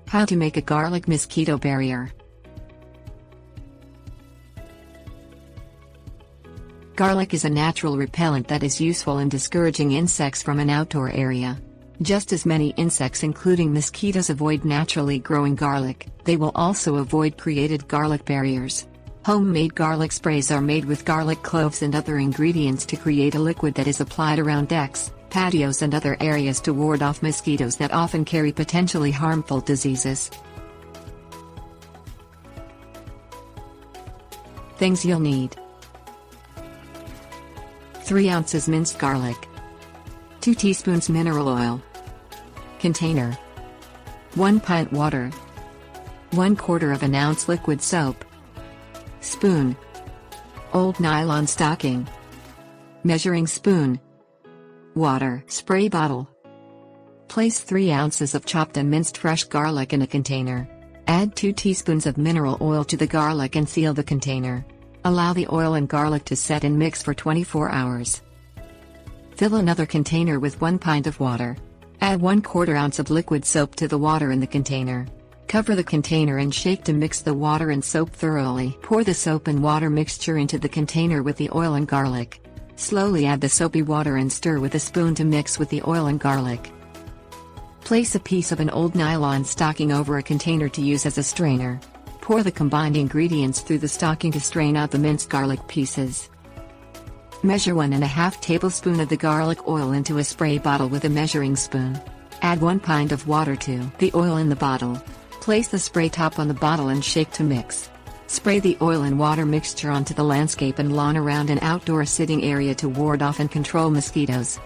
How to make a garlic mosquito barrier. Garlic is a natural repellent that is useful in discouraging insects from an outdoor area. Just as many insects including mosquitoes avoid naturally growing garlic, they will also avoid created garlic barriers. Homemade garlic sprays are made with garlic cloves and other ingredients to create a liquid that is applied around decks, patios and other areas to ward off mosquitoes that often carry potentially harmful diseases. Things you'll need: 3 ounces minced garlic, 2 teaspoons mineral oil, container, 1 pint water, 1/4 of an ounce liquid soap, spoon, old nylon stocking, measuring spoon, water, spray bottle. Place 3 ounces of chopped and minced fresh garlic in a container. Add 2 teaspoons of mineral oil to the garlic and seal the container. Allow the oil and garlic to set and mix for 24 hours. Fill another container with 1 pint of water. Add 1/4 ounce of liquid soap to the water in the container. Cover the container and shake to mix the water and soap thoroughly. Pour the soap and water mixture into the container with the oil and garlic. Slowly add the soapy water and stir with a spoon to mix with the oil and garlic. Place a piece of an old nylon stocking over a container to use as a strainer. Pour the combined ingredients through the stocking to strain out the minced garlic pieces. Measure 1½ tablespoon of the garlic oil into a spray bottle with a measuring spoon. Add 1 pint of water to the oil in the bottle. Place the spray top on the bottle and shake to mix. Spray the oil and water mixture onto the landscape and lawn around an outdoor sitting area to ward off and control mosquitoes.